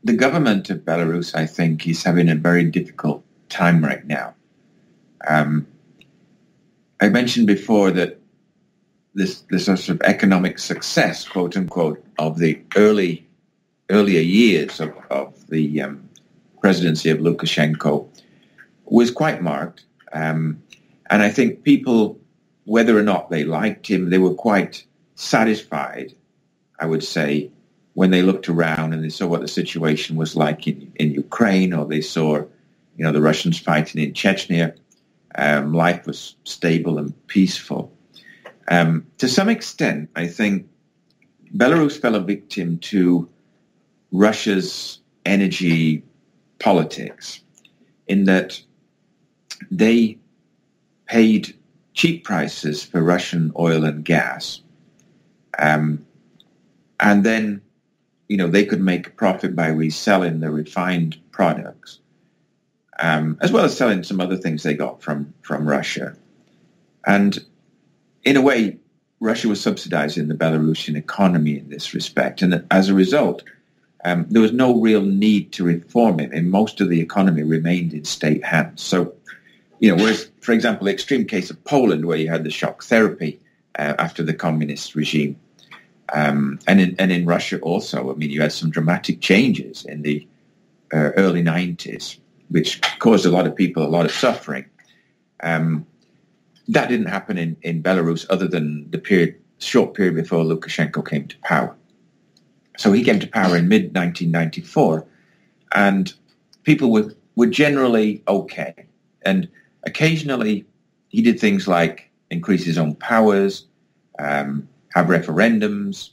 the government of Belarus, I think, is having a very difficult time right now. I mentioned before that this sort of economic success, quote unquote, of the earlier years of the presidency of Lukashenko was quite marked. And I think people, whether or not they liked him, they were quite satisfied, I would say, when they looked around and they saw what the situation was like in Ukraine, or they saw, the Russians fighting in Chechnya. Life was stable and peaceful. To some extent, I think Belarus fell a victim to Russia's energy politics, in that they paid cheap prices for Russian oil and gas, and then they could make a profit by reselling the refined products, as well as selling some other things they got from Russia. And in a way, Russia was subsidizing the Belarusian economy in this respect. And as a result, there was no real need to reform it, and most of the economy remained in state hands. So, whereas, for example, the extreme case of Poland, where you had the shock therapy after the communist regime, and in Russia also, you had some dramatic changes in the early 90s, which caused a lot of people a lot of suffering. That didn't happen in Belarus, other than the short period before Lukashenko came to power. So he came to power in mid-1994, and people were generally okay. And occasionally he did things like increase his own powers, have referendums.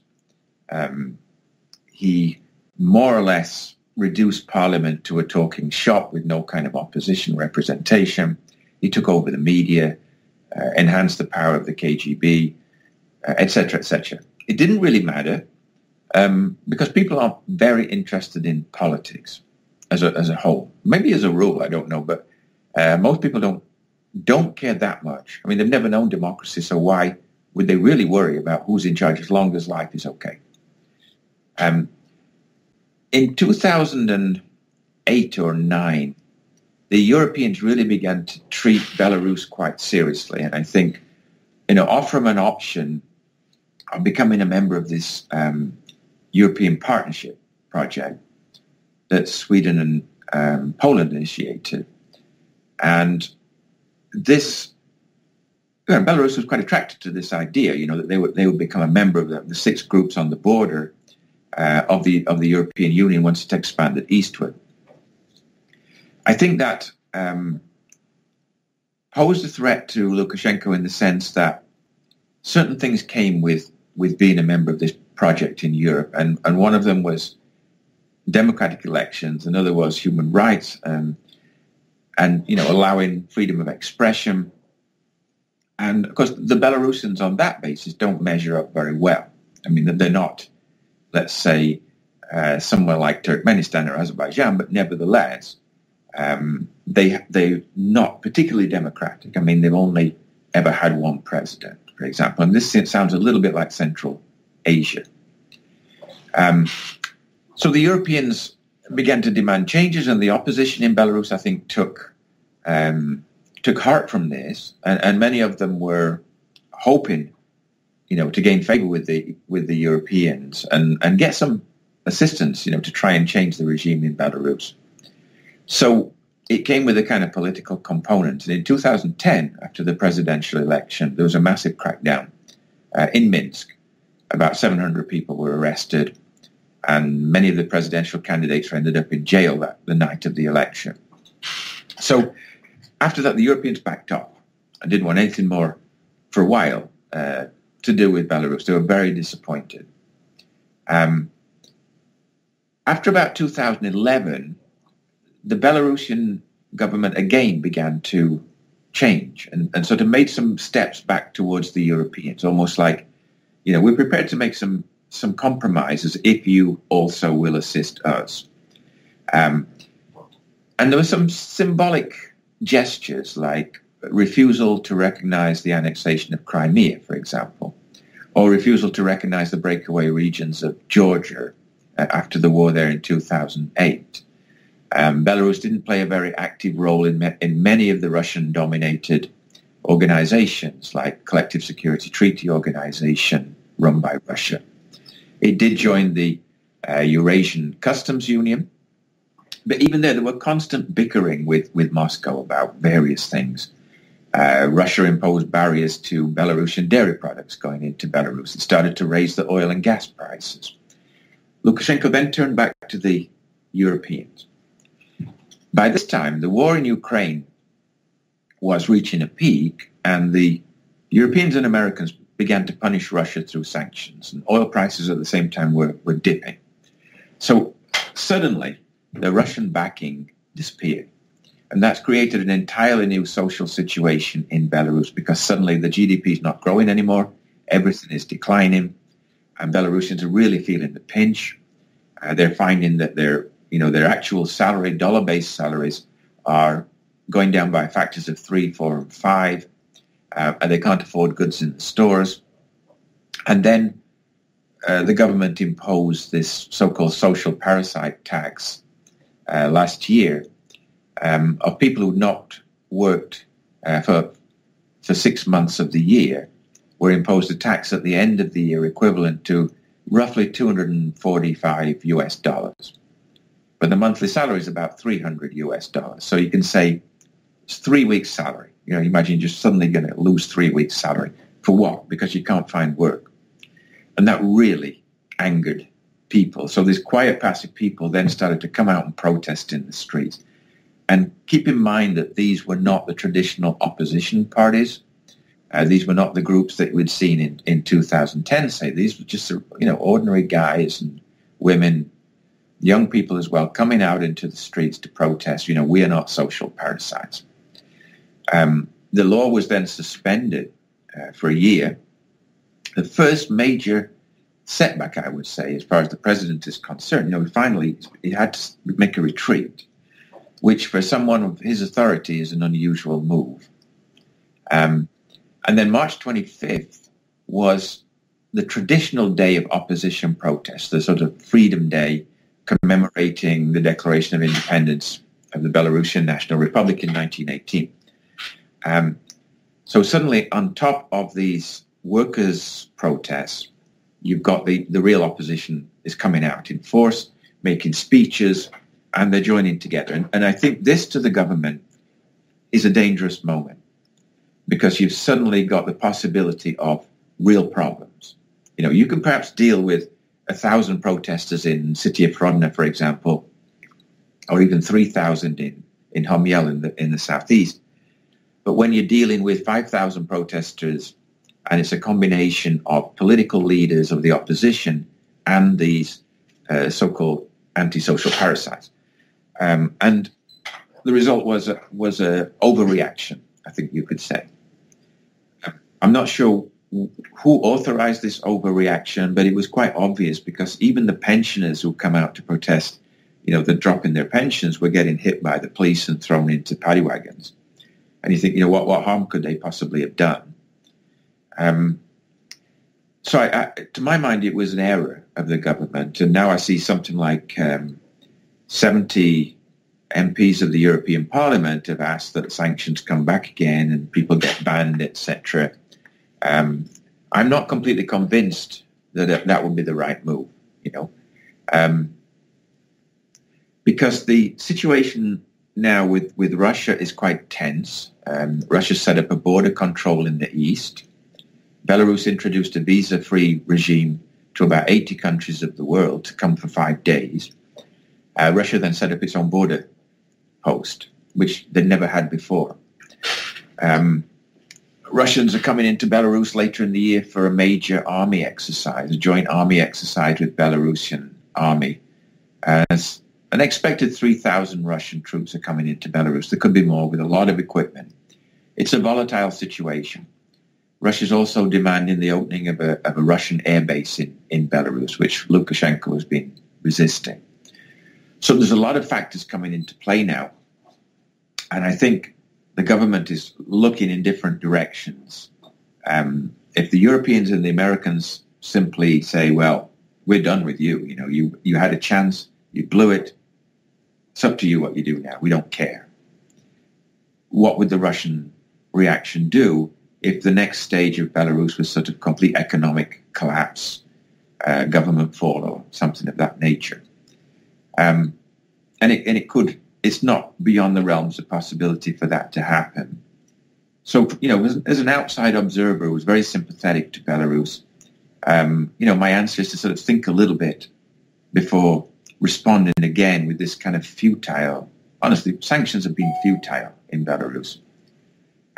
He more or less reduced parliament to a talking shop with no kind of opposition representation. He took over the media, enhanced the power of the KGB, etc., etc. It didn't really matter, because people aren't very interested in politics as a whole. Maybe as a rule, I don't know, but most people don't care that much. They've never known democracy, so why would they really worry about who's in charge as long as life is okay? In 2008 or 9, the Europeans really began to treat Belarus quite seriously, and I think, offer them an option of becoming a member of this European Partnership project that Sweden and Poland initiated. And this, Belarus was quite attracted to this idea, that they would become a member of the 6 groups on the border of the European Union once it expanded eastward. I think that posed a threat to Lukashenko in the sense that certain things came with being a member of this project in Europe, and one of them was democratic elections, another was human rights, and allowing freedom of expression. And of course, the Belarusians on that basis don't measure up very well. They're not, let's say, somewhere like Turkmenistan or Azerbaijan, but nevertheless, they're not particularly democratic. They've only ever had one president, for example. And this sounds a little bit like Central Asia. So the Europeans began to demand changes, and the opposition in Belarus, I think, took heart from this, and many of them were hoping, to gain favor with the Europeans and get some assistance, to try and change the regime in Belarus. So it came with a kind of political component. And in 2010, after the presidential election, there was a massive crackdown in Minsk. About 700 people were arrested, and many of the presidential candidates ended up in jail the night of the election. So after that, the Europeans backed off and didn't want anything more for a while to do with Belarus. They were very disappointed. After about 2011, the Belarusian government again began to change and sort of made some steps back towards the Europeans, almost like, we're prepared to make some compromises if you also will assist us. And there were some symbolic gestures, like refusal to recognize the annexation of Crimea, for example, or refusal to recognize the breakaway regions of Georgia after the war there in 2008. Belarus didn't play a very active role in many of the Russian-dominated organizations, like Collective Security Treaty Organization, run by Russia. It did join the Eurasian Customs Union, but even there were constant bickering with Moscow about various things. Russia imposed barriers to Belarusian dairy products going into Belarus. It started to raise the oil and gas prices. Lukashenko then turned back to the Europeans. By this time, the war in Ukraine was reaching a peak, and the Europeans and Americans began to punish Russia through sanctions, and oil prices at the same time were dipping. So suddenly, the Russian backing disappeared. And that's created an entirely new social situation in Belarus, because suddenly the GDP is not growing anymore, everything is declining, and Belarusians are really feeling the pinch. They're finding that their actual salary, dollar-based salaries, are going down by factors of 3, 4, and 5, and they can't afford goods in the stores. And then the government imposed this so-called social parasite tax last year of people who'd not worked for 6 months of the year, were imposed a tax at the end of the year equivalent to roughly $245. But the monthly salary is about $300. So you can say it's 3 weeks' salary. You imagine you're just suddenly going to lose 3 weeks' salary. For what? Because you can't find work. And that really angered people. So these quiet, passive people then started to come out and protest in the streets. And keep in mind that these were not the traditional opposition parties. These were not the groups that we'd seen in 2010, say. These were just, ordinary guys and women, young people as well, coming out into the streets to protest. We are not social parasites. The law was then suspended for a year. The first major setback, I would say, as far as the president is concerned, finally he had to make a retreat, which for someone of his authority is an unusual move. And then March 25th was the traditional day of opposition protest, the sort of Freedom Day commemorating the Declaration of Independence of the Belarusian National Republic in 1918. So suddenly, on top of these workers' protests, you've got the real opposition is coming out in force, making speeches, and they're joining together. And I think this to the government is a dangerous moment, because you've suddenly got the possibility of real problems. You can perhaps deal with 1,000 protesters in the city of Hrodna, for example, or even 3,000 in Homyel in the southeast. But when you're dealing with 5,000 protesters, and it's a combination of political leaders of the opposition and these so-called antisocial parasites, and the result was a overreaction, I think you could say. I'm not sure who authorized this overreaction, but it was quite obvious, because even the pensioners who come out to protest, the drop in their pensions, were getting hit by the police and thrown into paddy wagons. And you think, what harm could they possibly have done? So to my mind, it was an error of the government. And now I see something like 70 MPs of the European Parliament have asked that sanctions come back again and people get banned, etc. I'm not completely convinced that would be the right move, because the situation now with Russia is quite tense. Russia set up a border control in the east. Belarus introduced a visa-free regime to about 80 countries of the world to come for 5 days. Russia then set up its own border post, which they'd never had before. Russians are coming into Belarus later in the year for a major army exercise, a joint army exercise with Belarusian army. As an expected 3,000 Russian troops are coming into Belarus. There could be more, with a lot of equipment. It's a volatile situation. Russia's also demanding the opening of a Russian airbase in Belarus, which Lukashenko has been resisting. So there's a lot of factors coming into play now. And I think the government is looking in different directions. If the Europeans and the Americans simply say, well, we're done with you. You know, you had a chance, you blew it. It's up to you what you do now. We don't care. What would the Russian reaction do if the next stage of Belarus was sort of complete economic collapse, government fall, or something of that nature? And it could. It's not beyond the realms of possibility for that to happen. So, you know, as an outside observer who was very sympathetic to Belarus, you know, my answer is to sort of think a little bit before responding again with this kind of futile. Honestly, sanctions have been futile in Belarus.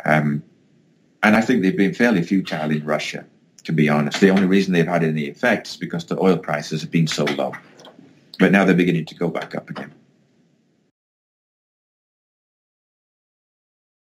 And I think they've been fairly futile in Russia, to be honest. The only reason they've had any effect is because the oil prices have been so low. But now they're beginning to go back up again.